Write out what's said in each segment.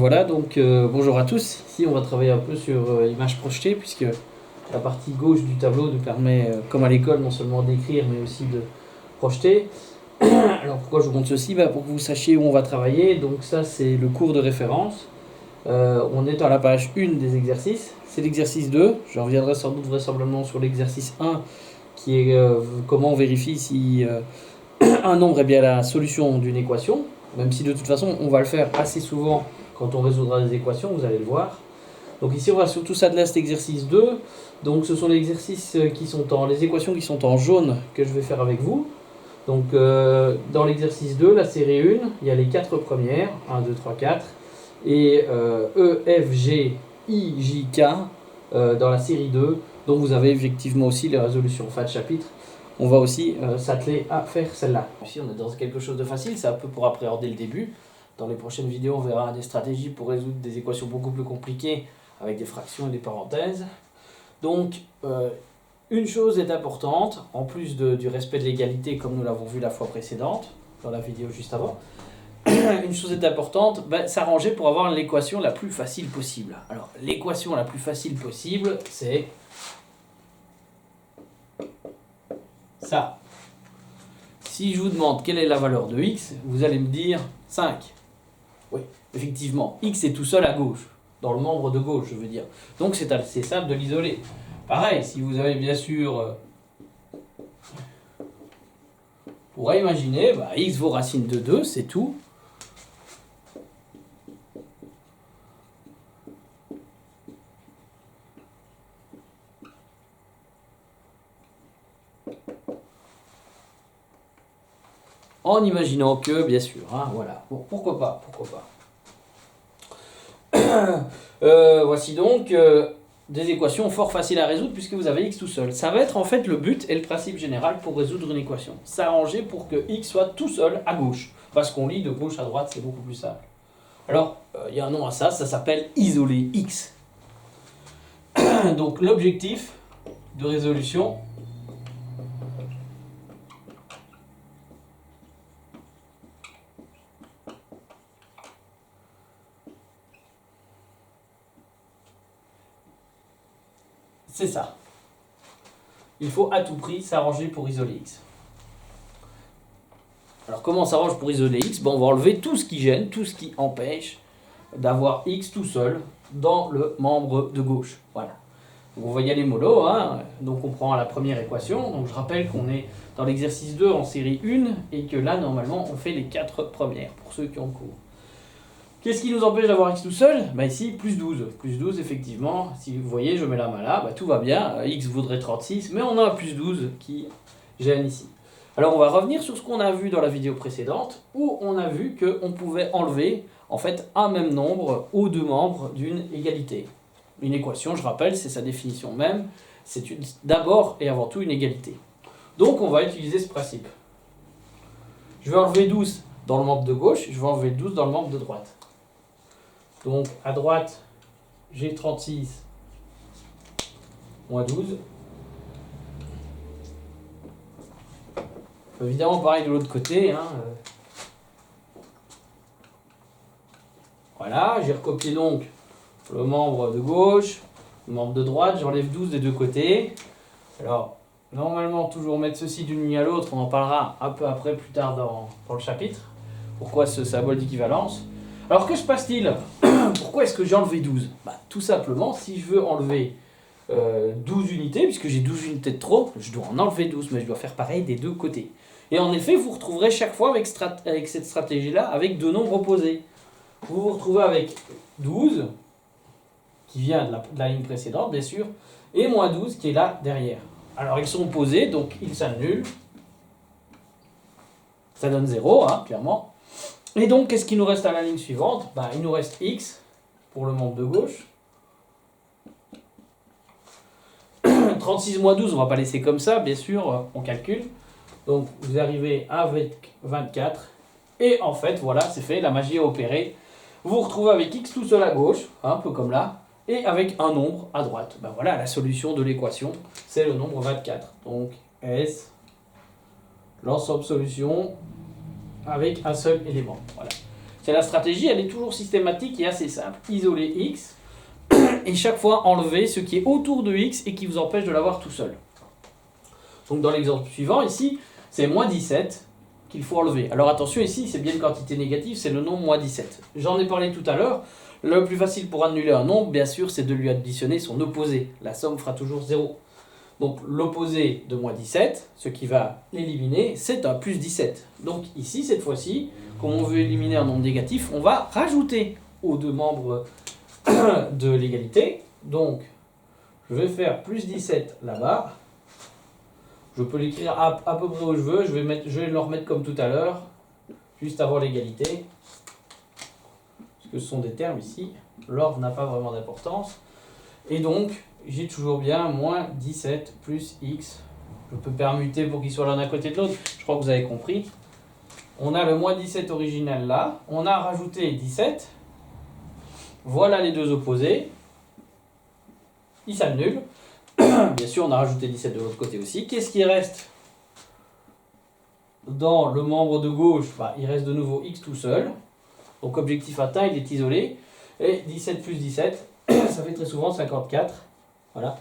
voilà, donc bonjour à tous. Ici, on va travailler un peu sur image projetée, puisque la partie gauche du tableau nous permet, comme à l'école, non seulement d'écrire, mais aussi de projeter. Alors pourquoi je vous montre ceci? Pour que vous sachiez où on va travailler. Donc ça, c'est le cours de référence. On est à la page 1 des exercices. C'est l'exercice 2. Je reviendrai sans doute vraisemblablement sur l'exercice 1, qui est comment on vérifie si un nombre est bien la solution d'une équation. Même si de toute façon, on va le faire assez souvent quand on résoudra des équations, vous allez le voir. Donc ici, on va surtout s'atteler à cet exercice 2. Donc ce sont les exercices les équations qui sont en jaune que je vais faire avec vous. Donc dans l'exercice 2, la série 1, il y a les 4 premières, 1, 2, 3, 4, et E, F, G, I, J, K dans la série 2, dont vous avez effectivement aussi les résolutions fin de chapitre. On va aussi s'atteler à faire celle-là. Ici, on est dans quelque chose de facile, c'est un peu pour appréhender le début. Dans les prochaines vidéos, on verra des stratégies pour résoudre des équations beaucoup plus compliquées avec des fractions et des parenthèses. Donc, une chose est importante, en plus du respect de l'égalité, comme nous l'avons vu la fois précédente, dans la vidéo juste avant, une chose est importante, s'arranger pour avoir l'équation la plus facile possible. Alors, l'équation la plus facile possible, c'est ça. Si je vous demande quelle est la valeur de x, vous allez me dire 5. Oui, effectivement, x est tout seul à gauche, dans le membre de gauche, je veux dire. Donc c'est assez simple de l'isoler. Pareil, si vous avez bien sûr... on pourrait imaginer, x vaut racine de 2, c'est tout. En imaginant que, bien sûr, voilà. Bon, pourquoi pas. Voici donc des équations fort faciles à résoudre puisque vous avez x tout seul. Ça va être en fait le but et le principe général pour résoudre une équation. S'arranger pour que x soit tout seul à gauche. Parce qu'on lit de gauche à droite, c'est beaucoup plus simple. Alors, il y a un nom à ça, ça s'appelle isoler x. Donc l'objectif de résolution, c'est ça. Il faut à tout prix s'arranger pour isoler x. Alors comment on s'arrange pour isoler x? On va enlever tout ce qui gêne, tout ce qui empêche d'avoir x tout seul dans le membre de gauche. Voilà. Donc on va y aller mollo. Donc on prend la première équation. Donc je rappelle qu'on est dans l'exercice 2 en série 1 et que là normalement on fait les 4 premières pour ceux qui ont cours. Qu'est-ce qui nous empêche d'avoir x tout seul? Ici, plus 12. Plus 12, effectivement, si vous voyez, je mets la main là, tout va bien. X vaudrait 36, mais on a un plus 12 qui gêne ici. Alors, on va revenir sur ce qu'on a vu dans la vidéo précédente, où on a vu qu'on pouvait enlever, en fait, un même nombre aux deux membres d'une égalité. Une équation, je rappelle, c'est sa définition même, c'est d'abord et avant tout une égalité. Donc, on va utiliser ce principe. Je vais enlever 12 dans le membre de gauche, je vais enlever 12 dans le membre de droite. Donc, à droite, j'ai 36 moins 12. Évidemment, pareil de l'autre côté. Voilà, j'ai recopié donc le membre de gauche, le membre de droite, j'enlève 12 des deux côtés. Alors, normalement, toujours mettre ceci d'une ligne à l'autre, on en parlera un peu après, plus tard dans le chapitre. Pourquoi ce symbole d'équivalence? Alors, que se passe-t-il? Pourquoi est-ce que j'ai enlevé 12? Tout simplement, si je veux enlever 12 unités, puisque j'ai 12 unités de trop, je dois en enlever 12, mais je dois faire pareil des deux côtés. Et en effet, vous retrouverez chaque fois avec cette stratégie-là, avec deux nombres opposés. Vous vous retrouvez avec 12, qui vient de la ligne précédente, bien sûr, et moins 12, qui est là derrière. Alors, ils sont opposés, donc ils s'annulent. Ça donne 0, clairement. Et donc, qu'est-ce qui nous reste à la ligne suivante? Il nous reste x pour le membre de gauche. 36 moins 12, on ne va pas laisser comme ça, bien sûr, on calcule. Donc, vous arrivez avec 24. Et en fait, voilà, c'est fait, la magie est opérée. Vous vous retrouvez avec x tout seul à gauche, un peu comme là, et avec un nombre à droite. Voilà, la solution de l'équation, c'est le nombre 24. Donc, S, l'ensemble solution avec un seul élément. Voilà. C'est la stratégie, elle est toujours systématique et assez simple. Isoler x et chaque fois enlever ce qui est autour de x et qui vous empêche de l'avoir tout seul. Donc dans l'exemple suivant, ici, c'est moins 17 qu'il faut enlever. Alors attention, ici, c'est bien une quantité négative, c'est le nombre moins 17. J'en ai parlé tout à l'heure. Le plus facile pour annuler un nombre, bien sûr, c'est de lui additionner son opposé. La somme fera toujours 0. Donc l'opposé de moins 17, ce qui va l'éliminer, c'est un plus 17. Donc ici, cette fois-ci, comme on veut éliminer un nombre négatif, on va rajouter aux deux membres de l'égalité. Donc, je vais faire plus 17 là-bas. Je peux l'écrire à peu près où je veux. Je vais le remettre comme tout à l'heure, juste avant l'égalité. Parce que ce sont des termes ici. L'ordre n'a pas vraiment d'importance. Et donc, j'ai toujours bien moins 17 plus x. Je peux permuter pour qu'ils soient l'un à côté de l'autre. Je crois que vous avez compris. On a le moins 17 original là. On a rajouté 17. Voilà les deux opposés. Ils s'annulent. Bien sûr, on a rajouté 17 de l'autre côté aussi. Qu'est-ce qui reste dans le membre de gauche? Il reste de nouveau x tout seul. Donc objectif atteint, il est isolé. Et 17 plus 17, ça fait très souvent 54. Voilà.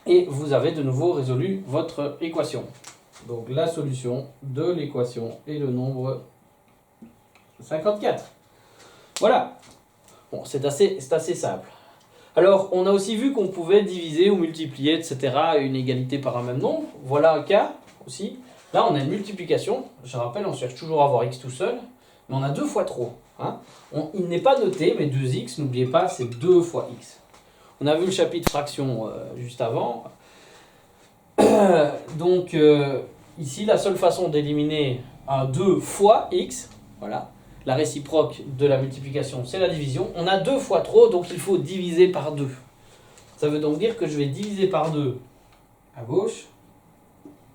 Et vous avez de nouveau résolu votre équation. Donc la solution de l'équation est le nombre 54. Voilà. Bon, c'est assez simple. Alors, on a aussi vu qu'on pouvait diviser ou multiplier, etc. une égalité par un même nombre. Voilà un cas aussi. Là, on a une multiplication. Je rappelle, on cherche toujours à avoir x tout seul. Mais on a 2 fois trop. Hein. Il n'est pas noté, mais 2x, n'oubliez pas, c'est 2 fois x. On a vu le chapitre fraction juste avant. Donc, ici, la seule façon d'éliminer un 2 fois x, voilà, la réciproque de la multiplication, c'est la division. On a 2 fois trop, donc il faut diviser par 2. Ça veut donc dire que je vais diviser par 2 à gauche.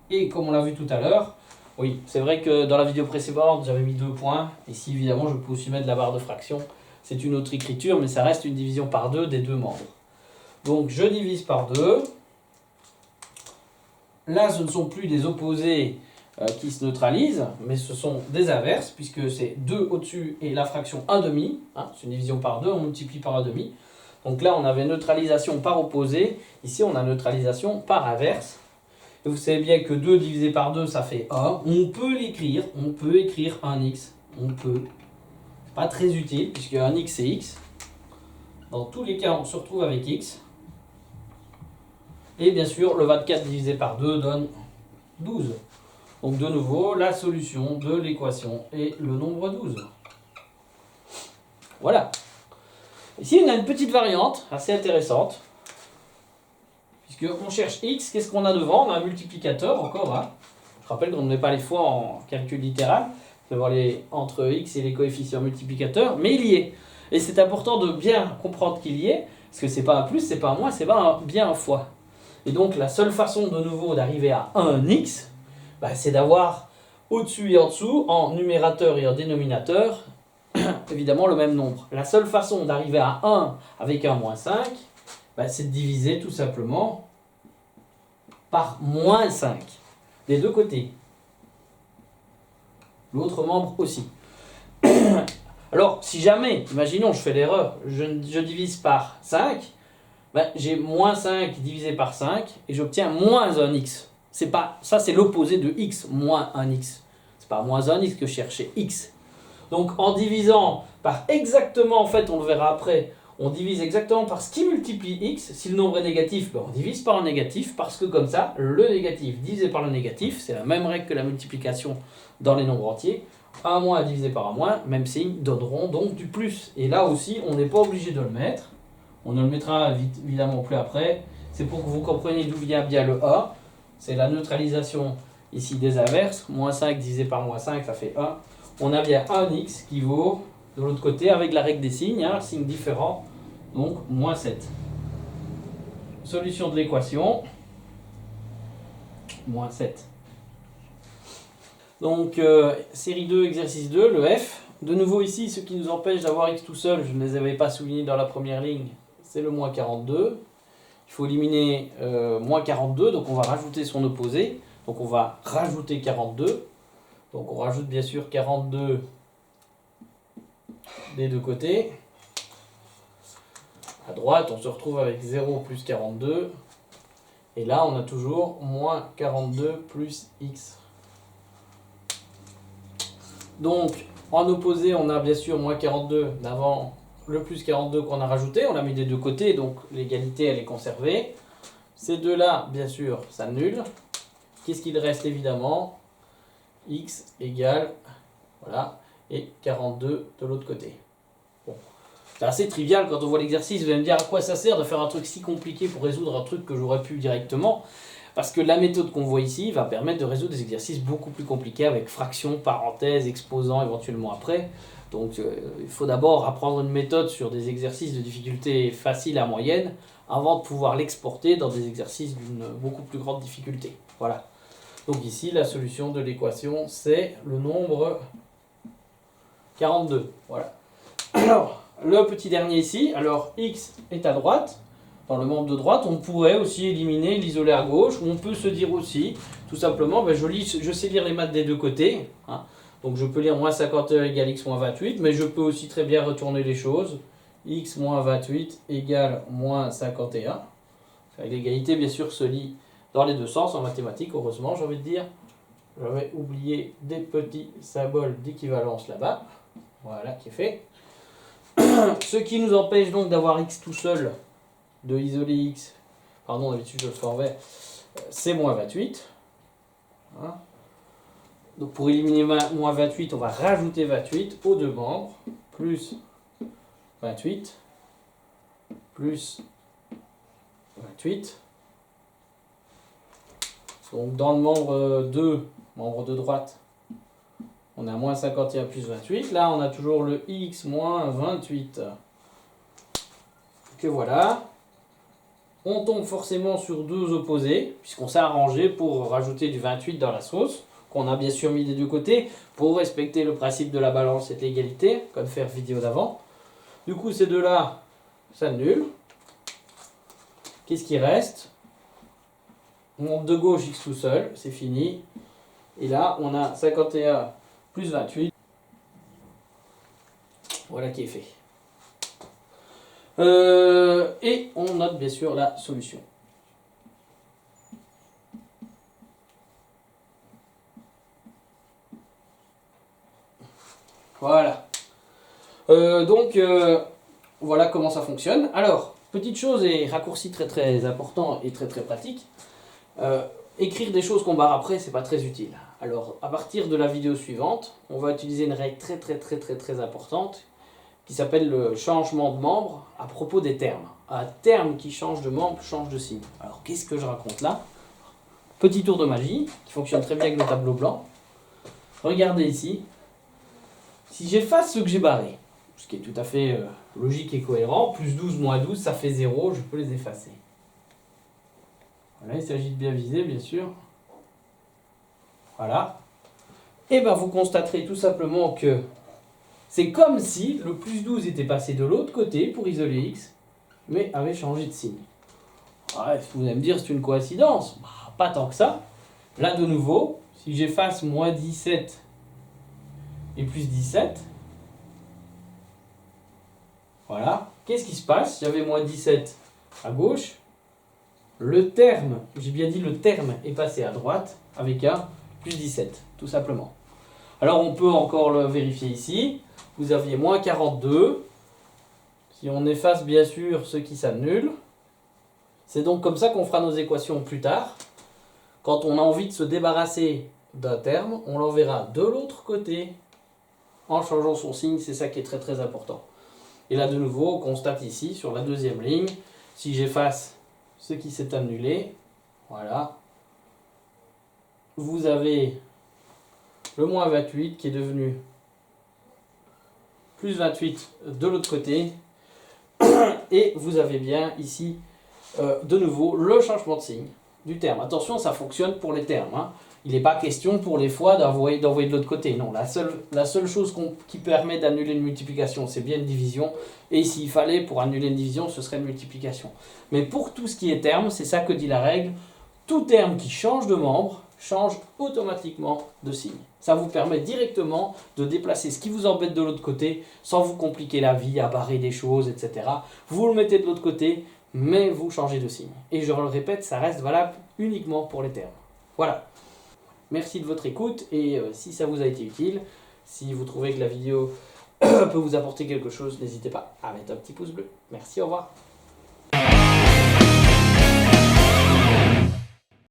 Et comme on l'a vu tout à l'heure, oui, c'est vrai que dans la vidéo précédente, j'avais mis 2 points. Ici, évidemment, je peux aussi mettre la barre de fraction. C'est une autre écriture, mais ça reste une division par 2 des deux membres. Donc, je divise par 2. Là, ce ne sont plus des opposés qui se neutralisent, mais ce sont des inverses, puisque c'est 2 au-dessus et la fraction 1 demi. Hein, c'est une division par 2, on multiplie par 1 demi. Donc là, on avait neutralisation par opposé. Ici, on a neutralisation par inverse. Et vous savez bien que 2 divisé par 2, ça fait 1. On peut l'écrire, on peut écrire 1x. On peut. Pas très utile, puisque 1x, c'est x. Dans tous les cas, on se retrouve avec x. Et bien sûr, le 24 divisé par 2 donne 12. Donc de nouveau, la solution de l'équation est le nombre 12. Voilà. Ici, on a une petite variante assez intéressante. Puisqu'on cherche x, qu'est-ce qu'on a devant? On a un multiplicateur encore. Hein. Je rappelle qu'on ne met pas les fois en calcul littéral. On peut voir entre x et les coefficients multiplicateurs, mais il y est. Et c'est important de bien comprendre qu'il y est, parce que c'est pas un plus, c'est pas un moins, c'est bien un fois. Et donc la seule façon de nouveau d'arriver à 1x, c'est d'avoir au-dessus et en dessous, en numérateur et en dénominateur, évidemment le même nombre. La seule façon d'arriver à 1 avec un moins 5, c'est de diviser tout simplement par moins 5, des deux côtés. L'autre membre aussi. Alors, si jamais, imaginons, je fais l'erreur, je divise par 5, j'ai moins 5 divisé par 5, et j'obtiens moins 1x. Ça, c'est l'opposé de x, moins 1x. C'est pas moins 1x que je cherchais, x. Donc, en divisant par exactement, en fait, on le verra après, on divise exactement par ce qui multiplie x. Si le nombre est négatif, on divise par un négatif, parce que comme ça, le négatif divisé par le négatif, c'est la même règle que la multiplication dans les nombres entiers. Un moins divisé par un moins, même signe, donneront donc du plus. Et là aussi, on n'est pas obligé de le mettre. On ne le mettra évidemment plus après. C'est pour que vous compreniez d'où vient bien le A. C'est la neutralisation ici des inverses. Moins 5 divisé par moins 5, ça fait 1. On a bien 1x qui vaut de l'autre côté avec la règle des signes, signes différents. Donc moins 7. Solution de l'équation. Moins 7. Donc série 2, exercice 2, le F. De nouveau ici, ce qui nous empêche d'avoir x tout seul, je ne les avais pas soulignés dans la première ligne, c'est le moins 42. Il faut éliminer moins 42, donc on va rajouter son opposé. Donc on va rajouter 42. Donc on rajoute bien sûr 42 des deux côtés. À droite, on se retrouve avec 0 plus 42. Et là, on a toujours moins 42 plus x. Donc, en opposé, on a bien sûr moins 42 d'avant, le plus 42 qu'on a rajouté. On l'a mis des deux côtés, donc l'égalité, elle est conservée. Ces deux-là, bien sûr, s'annulent. Qu'est-ce qu'il reste évidemment? X égale, voilà, et 42 de l'autre côté. Bon. C'est assez trivial quand on voit l'exercice. Vous allez me dire à quoi ça sert de faire un truc si compliqué pour résoudre un truc que j'aurais pu directement. Parce que la méthode qu'on voit ici va permettre de résoudre des exercices beaucoup plus compliqués avec fractions, parenthèses, exposants éventuellement après. Donc il faut d'abord apprendre une méthode sur des exercices de difficulté facile à moyenne avant de pouvoir l'exporter dans des exercices d'une beaucoup plus grande difficulté. Voilà. Donc ici, la solution de l'équation, c'est le nombre 42. Voilà. Alors, le petit dernier ici, alors x est à droite. Dans le membre de droite, on pourrait aussi éliminer l'isolé à gauche, ou on peut se dire aussi, tout simplement, ben je sais lire les maths des deux côtés, hein. Donc je peux lire moins 51 égale x moins 28, mais je peux aussi très bien retourner les choses. X moins 28 égale moins 51. L'égalité, bien sûr, se lit dans les deux sens en mathématiques, heureusement, j'ai envie de dire. J'avais oublié des petits symboles d'équivalence là-bas. Voilà, qui est fait. Ce qui nous empêche donc d'avoir x tout seul, de isoler x, pardon, d'habitude je le fais en vert, c'est moins 28. Hein. Donc pour éliminer moins 28, on va rajouter 28 aux deux membres, plus 28, plus 28. Donc dans le membre 2, membre de droite, on a moins 51 plus 28. Là, on a toujours le x moins 28. Que voilà. On tombe forcément sur deux opposés, puisqu'on s'est arrangé pour rajouter du 28 dans la sauce, qu'on a bien sûr mis des deux côtés, pour respecter le principe de la balance et de l'égalité, comme faire vidéo d'avant. Du coup, ces deux-là s'annulent. Qu'est-ce qui reste? On monte de gauche x tout seul, c'est fini. Et là, on a 51 plus 28. Voilà qui est fait. Et on note bien sûr la solution. Voilà. Voilà comment ça fonctionne. Alors, petite chose et raccourci très très important et très très pratique. Écrire des choses qu'on barre après, c'est pas très utile. Alors, à partir de la vidéo suivante, on va utiliser une règle très importante qui s'appelle le changement de membre à propos des termes. Un terme qui change de membre change de signe. Alors, qu'est-ce que je raconte là? Petit tour de magie qui fonctionne très bien avec le tableau blanc. Regardez ici. Si j'efface ce que j'ai barré, ce qui est tout à fait logique et cohérent, plus 12 moins 12, ça fait 0, je peux les effacer. Voilà, il s'agit de bien viser, bien sûr. Voilà. Et bien, vous constaterez tout simplement que c'est comme si le plus 12 était passé de l'autre côté pour isoler x, mais avait changé de signe. Ouais, vous allez me dire, c'est une coïncidence. Bah, pas tant que ça. Là, de nouveau, si j'efface moins 17 et plus 17, voilà. Qu'est-ce qui se passe? J'avais moins 17 à gauche. Le terme, j'ai bien dit le terme est passé à droite avec un plus 17, tout simplement. Alors on peut encore le vérifier ici. Vous aviez moins 42. Si on efface bien sûr ce qui s'annule, c'est donc comme ça qu'on fera nos équations plus tard. Quand on a envie de se débarrasser d'un terme, on l'enverra de l'autre côté en changeant son signe, c'est ça qui est très très important. Et là de nouveau, on constate ici sur la deuxième ligne, si j'efface ce qui s'est annulé, voilà, vous avez le moins 28 qui est devenu plus 28 de l'autre côté, et vous avez bien ici de nouveau le changement de signe du terme. Attention, ça fonctionne pour les termes, hein. Il n'est pas question pour les fois d'envoyer de l'autre côté. Non, la seule chose qui permet d'annuler une multiplication, c'est bien une division. Et s'il fallait, pour annuler une division, ce serait une multiplication. Mais pour tout ce qui est terme, c'est ça que dit la règle. Tout terme qui change de membre change automatiquement de signe. Ça vous permet directement de déplacer ce qui vous embête de l'autre côté sans vous compliquer la vie à barrer des choses, etc. Vous le mettez de l'autre côté, mais vous changez de signe. Et je le répète, ça reste valable uniquement pour les termes. Voilà. Merci de votre écoute et si ça vous a été utile, si vous trouvez que la vidéo peut vous apporter quelque chose, n'hésitez pas à mettre un petit pouce bleu. Merci, au revoir.